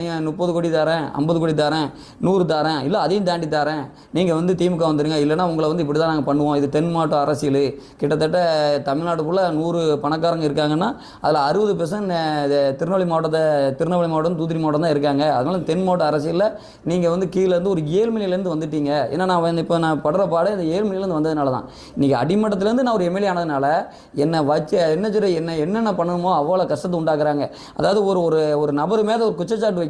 30 கோடி தரேன், 50 கோடி தரேன், 100 தரேன், இல்லை அதையும் தாண்டி தரேன், நீங்கள் வந்து திமுக வந்துடுங்க, இல்லைனா உங்களை வந்து இப்படி தான் நாங்கள் பண்ணுவோம். இது தென் மாவட்ட அரசியல். கிட்டத்தட்ட தமிழ்நாட்டுக்குள்ளே 100 பணக்காரங்க இருக்காங்கன்னா அதில் 60% திருநெல்வேலி மாவட்டம், தூத்துக்குடி மாவட்டம் தான் இருக்காங்க. அதனால தென் மாவட்ட அரசியலில் நீங்கள் வந்து கீழேருந்து ஒரு ஏழ்மையிலேருந்து வந்துட்டீங்க. ஏன்னா நான் இப்போ நான் படுற பாடு இந்த ஏழ்மையிலேருந்து வந்ததுனால தான். இன்றைக்கி அடிமட்டத்துலேருந்து நான் ஒரு எம்எல்ஏ ஆனதுனால என்னை வச்சு என்னென்ன பண்ணணுமோ அவ்வளோ கஷ்டத்தை உண்டாக்குறாங்க. அதாவது ஒரு நபர் மேலே ஒரு குற்றச்சாட்டு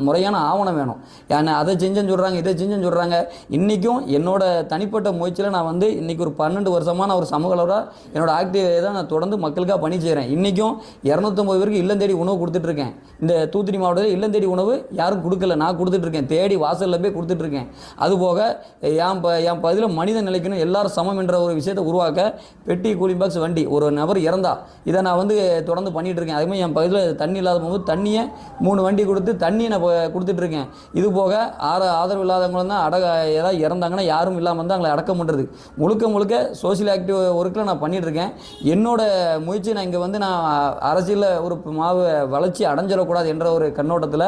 முறையான ஆவணம் வேணும். ஏன்னா அதை செஞ்சேன்னு சொல்கிறாங்க, இதை செஞ்சேன்னு சொல்கிறாங்க. இன்றைக்கும் என்னோட தனிப்பட்ட முயற்சியில் நான் வந்து இன்றைக்கி ஒரு 12 வருஷமாக நான் ஒரு சமூக அளவில் என்னோட ஆக்டிவிட்டியை தான் நான் தொடர்ந்து மக்களுக்காக பணி செய்கிறேன். இன்றைக்கும் 250 பேருக்கு இல்லம் தேடி உணவு கொடுத்துட்ருக்கேன். இந்த தூத்துக்குடி மாவட்டத்தில் இல்லம் தேடி உணவு யாரும் கொடுக்கல, நான் கொடுத்துட்ருக்கேன். தேடி வாசலில் போய் கொடுத்துட்ருக்கேன். அதுபோக என் பதில் மனித நிலைக்கணும், எல்லாரும் சமம் என்ற ஒரு விஷயத்தை உருவாக்க பெட்டி கூலிங் பாக்ஸ் வண்டி ஒரு நபர் இறந்தா இதை நான் வந்து தொடர்ந்து பண்ணிகிட்டு இருக்கேன். அதுமாதிரி என் பகுதியில் தண்ணி இல்லாத போது தண்ணியை 3 வண்டி கொடுத்து தண்ணி நான் கொடுத்துட்ருக்கேன். இது போக ஆதரவு இல்லாதவங்களும் தான் ஏதாவது இறந்தாங்கன்னா யாரும் இல்லாமல் வந்து அவங்களை அடக்கம் பண்ணுறது முழுக்க சோசியல் ஆக்டிவ் ஒர்க்கில் நான் பண்ணிகிட்ருக்கேன். என்னோட முயற்சி நான் இங்கே வந்து நான் அரசியலில் ஒரு வளர்ச்சி அடைஞ்சிடக்கூடாது என்ற ஒரு கண்ணோட்டத்தில்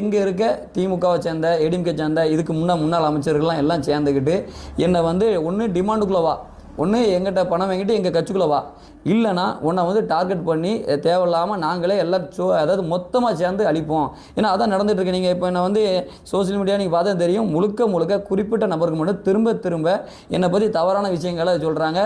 இங்கே இருக்க திமுகவை சேர்ந்த ஏடிஎம்கே சேர்ந்த இதுக்கு முன்னாள் அமைச்சர்கள்லாம் எல்லாம் சேர்ந்துக்கிட்டு என்னை வந்து ஒன்று டிமாண்டுக்குள்ளவா, ஒன்று எங்கிட்ட பணம் வாங்கிட்டு எங்கள் கட்சிக்குள்ளவா, இல்லைனா உன்னை வந்து டார்கெட் பண்ணி தேவையில்லாமல் நாங்களே எல்லாம் அதாவது மொத்தமாக சேர்ந்து அழிப்போம். ஏன்னா அதான் நடந்துகிட்ருக்கு. நீங்கள் இப்போ என்னை வந்து சோசியல் மீடியா நீங்கள் பார்த்தா தெரியும், முழுக்க குறிப்பிட்ட நபருக்கு மட்டும் திரும்ப என்னை பற்றி தவறான விஷயங்களை சொல்கிறாங்க.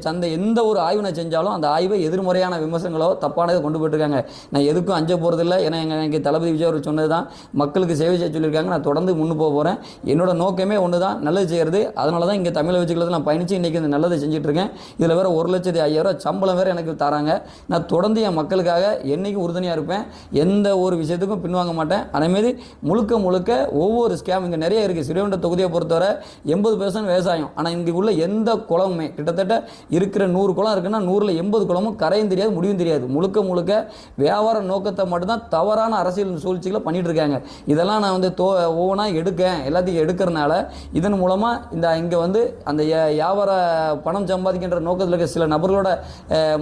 சந்தை எந்த ஒரு ஆய்வு நான் செஞ்சாலும் அந்த ஆய்வை எதிர்மறையான விமர்சனங்களோ தப்பானதை கொண்டு போயிட்டுருக்காங்க. நான் எதுக்கும் அஞ்ச போகிறதில்லை. ஏன்னா எனக்கு தளபதி விஜய் அவர் சொன்னது தான், மக்களுக்கு சேவை செய்ய சொல்லியிருக்காங்க. நான் தொடர்ந்து முன்னு போகிறேன். என்னோட நோக்கமே ஒன்று தான், நல்லது செய்கிறது. அதனால தான் இங்கே தமிழை வச்சுக்கிறது நான் பயணித்து இன்றைக்கி இந்த நல்லதை செஞ்சுட்ருக்கேன். இதில் வேறு 1,50,000 சம்பளம் வேறு எனக்கு தராங்க. நான் தொடர்ந்து என் மக்களுக்காக என்றைக்கும் உறுதுணையாக இருப்பேன். எந்த ஒரு விஷயத்துக்கும் பின்வாங்க மாட்டேன். அதேமாரி முழுக்க ஒவ்வொரு ஸ்கேம் இங்கே நிறைய இருக்குது. ஸ்ரீவைகுண்டம் தொகுதியை பொறுத்தவரை 80% விவசாயம். ஆனால் இங்கே உள்ள எந்த குளமுமே கிட்டத்தட்ட இருக்கிற 100 குளம் இருக்குன்னா 100ல் 80 குளமும் கரையும் தெரியாது, முடிவும் தெரியாது. முழுக்க வியாபார நோக்கத்தை மட்டும்தான் தவறான அரசியல் சூழ்ச்சிகளை பண்ணிகிட்டு இருக்காங்க. இதெல்லாம் நான் வந்து ஒவ்வொன்றா எல்லாத்தையும் எடுக்கிறனால இதன் மூலமாக இங்கே வந்து அந்த வியாபார பணம் சம்பாதிக்கின்ற நோக்கத்தில் இருக்க சில நபர்களோட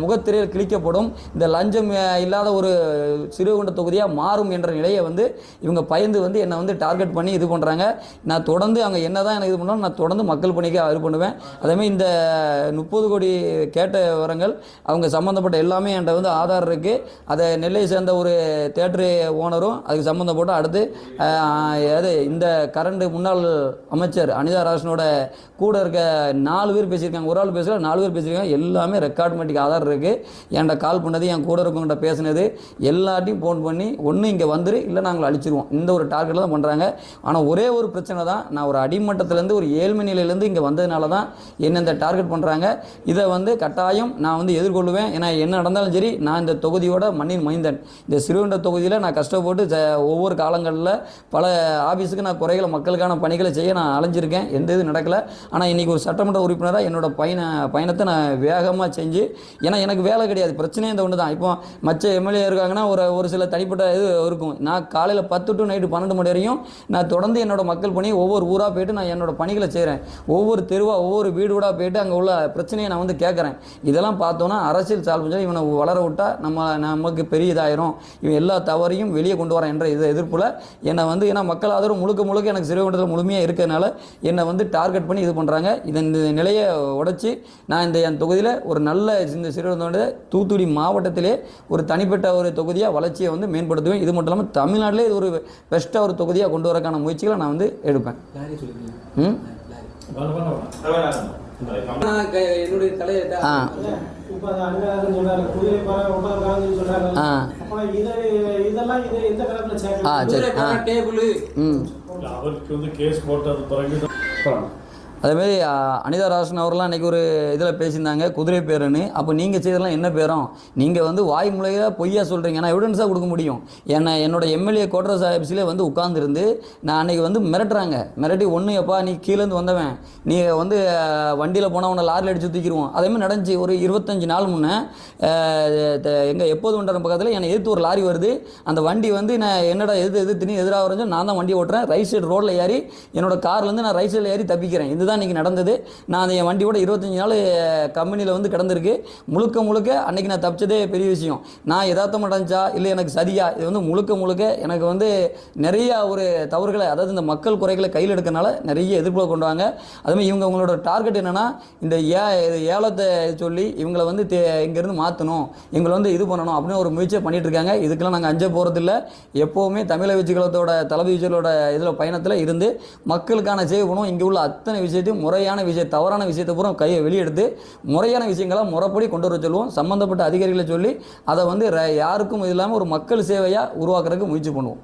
முகத்திரையில் கிழிக்கப்படும். இந்த லஞ்சம் இல்லாத ஒரு ஸ்ரீவைகுண்ட தொகுதியாக மாறும் என்ற நிலையை வந்து இவங்க பயந்து வந்து என்னை வந்து டார்கெட் பண்ணி இது பண்ணுறாங்க. நான் தொடர்ந்து அவங்க என்ன தான் எனக்கு இது பண்ணாலும் நான் தொடர்ந்து மக்கள் பணிக்கு இது பண்ணுவேன். அதேமாதிரி இந்த 30 கோடி கேட்ட விவரங்கள் அவங்க சம்மந்தப்பட்ட எல்லாமே என்கிட்ட வந்து ஆதார் இருக்குது. அதை நெல்லையை சேர்ந்த ஒரு தேட்டரு ஓனரும் அதுக்கு சம்மந்தப்பட்ட அடுத்து இந்த கரண்ட் முன்னாள் அமைச்சர் அனிதா ராஜனோட கூட இருக்க 4 பேர் பேசியிருக்காங்க. ஒரு ஆள் பேசல, 4 பேர் பேசியிருக்காங்க. எல்லாமே ரெக்கார்ட்மெட்டிக் ஆதார் இருக்குது. என்கிட்ட கால் பண்ணது, என் கூட இருக்கவங்கிட்ட பேசினது எல்லாத்தையும் ஃபோன் பண்ணி ஒன்று இங்கே வந்துரு, இல்லை நாங்கள் அழிச்சிருவோம், இந்த ஒரு டார்கெட்டில் தான் பண்ணுறாங்க. ஆனால் ஒரே ஒரு பிரச்சனை தான், நான் ஒரு அடிமட்டத்திலேருந்து ஒரு ஏழ்மை நிலையிலேருந்து இங்கே வந்ததுனால தான் என்ன இந்த டார்கெட் பண்ணுறாங்க. இதை வந்து கட்டாயம் நான் வந்து எதிர்கொள்வேன். ஏன்னா என்ன நடந்தாலும் சரி, நான் இந்த தொகுதியோட மண்ணின் மைந்தன். இந்த ஸ்ரீவைகுண்ட தொகுதியில் நான் கஷ்டப்பட்டு ஒவ்வொரு காலங்களில் பல ஆஃபீஸுக்கு நான் குறைகளை மக்களுக்கான பணிகளை செய்ய நான் அலைஞ்சிருக்கேன். எந்த இது நடக்கலை. ஆனால் இன்றைக்கி ஒரு சட்டமன்ற உறுப்பினராக என்னோட பயணத்தை நான் வேகமாக செஞ்சு, ஏன்னா எனக்கு வேலை கிடையாது, பிரச்சனையே இந்த ஒன்று தான். இப்போ மற்ற எம்எல்ஏ இருக்காங்கன்னா ஒரு சில தனிப்பட்ட இது இருக்கும். நான் காலையில் 10 to நைட்டு 12 மணி வரையும் நான் தொடர்ந்து என்னோட மக்கள் பணி ஒவ்வொரு ஊராக போய்ட்டு நான் என்னோட பணிகளை செய்கிறேன். ஒவ்வொரு தெருவாக ஒவ்வொரு வீடு வீடாக போய்ட்டு அங்கே உள்ள பிரச்சனையை நான் வந்து கேட்குறேன். இதெல்லாம் பார்த்தோன்னா அரசியல் சால்வு சொல்லி இவனை வளர விட்டால் நமக்கு பெரிய இதாயிரும், இவன் எல்லா தவறையும் வெளியே கொண்டு வரேன் என்ற இதை எதிர்ப்பில் என்னை வந்து, ஏன்னா மக்கள் ஆதரவு முழுக்க எனக்கு ஸ்ரீவைகுண்டத்தில் முழுமையாக இருக்கிறதுனால என்னை வந்து டார்கெட் பண்ணி இது பண்ணுறாங்க. இந்த நிலையை உடைச்சி நான் என் தொகுதியில் ஒரு நல்ல இந்த ஸ்ரீவைகுண்டம் தூத்துக்குடி மாவட்டத்திலே ஒரு தனிப்பட்ட ஒரு தொகுதியாக வளர்ச்சியை வந்து மேம்படுத்துவேன். இது மட்டும் இல்லாமல் தமிழ்நாட்டிலே இது ஒரு பெஸ்ட்டாக ஒரு தொகுதியாக கொண்டு வரக்கான முயற்சிகளை நான் வந்து எடுப்பேன். என்னுடைய தலையை அதேமாரி அனிதா ராஜன் அவர்லாம் இன்றைக்கி ஒரு இதில் பேசியிருந்தாங்க, குதிரை பேருன்னு. அப்போ நீங்கள் செய்ததெல்லாம் என்ன பேரும்? நீங்கள் வந்து வாய் முறையாக பொய்யா சொல்கிறீங்க. நான் எவிடன்ஸாக கொடுக்க முடியும். என்னோட எம்எல்ஏ கோட்ரஸ் ஆஃபீஸில் வந்து உட்காந்துருந்து நான் அன்றைக்கி வந்து மிரட்டி ஒன்று எப்பா நீ கீழேருந்து வந்தவன், நீ வந்து வண்டியில் போனால் உன்னை லாரியில் அடித்து தூக்கிடுவோம். அதேமாதிரி நடந்துச்சு. ஒரு 25 நாள் முன்னே எங்கள் எப்போது ஒன்றார பக்கத்தில் என்னை எதிர்த்து ஒரு லாரி வருது. அந்த வண்டி வந்து நான் என்னடா எதிர்த்து எதிராக வரைஞ்சோம், நான் தான் வண்டி ஓட்டுறேன். ரைட் சைடு ரோட்டில் ஏறி என்னோட கார்லேருந்து நான் ரைட் சைடில் ஏறி தப்பிக்கிறேன். இந்த இதுதான் இன்றைக்கி நடந்தது. நான் என் வண்டியோட 25 நாள் கம்பெனியில் வந்து கிடந்திருக்கு. முழுக்க முழுக்க அன்றைக்கி நான் தப்பிச்சதே பெரிய விஷயம். நான் யதார்த்தம் நடந்துச்சா இல்லை எனக்கு சரியா, இது வந்து முழுக்க முழுக்க எனக்கு வந்து நிறைய ஒரு தவறுகளை, அதாவது இந்த மக்கள் குறைகளை கையில் எடுக்கனால நிறைய எதிர்ப்பு கொண்டு வாங்க. அதுமாதிரி இவங்களோட டார்கெட் என்னென்னா இந்த ஏலத்தை சொல்லி இவங்களை வந்து இங்கேருந்து மாற்றணும், இவங்களை வந்து இது பண்ணணும் அப்படின்னு ஒரு முயற்சியை பண்ணிட்டு இருக்காங்க. இதுக்கெல்லாம் நாங்கள் அஞ்ச போகிறதில்ல. எப்போவுமே தமிழக வெற்றிகளத்தோட தளபதி விஜயோட இதில் பயணத்தில் இருந்து மக்களுக்கான சேவை பண்ணுவோம். இங்கே உள்ள அத்தனை விஷயத்தையும் முறையான தவறான விஷயத்தை பூரா கையை வெளியெடுத்து முறையான விஷயங்களை முறைப்படி கொண்டு வர சொல்லுவோம். சம்பந்தப்பட்ட அதிகாரிகளை சொல்லி அதை வந்து யாருக்கும் இல்லாமல் ஒரு மக்கள் சேவையாக உருவாக்குறதுக்கு முயற்சி பண்ணுவோம்.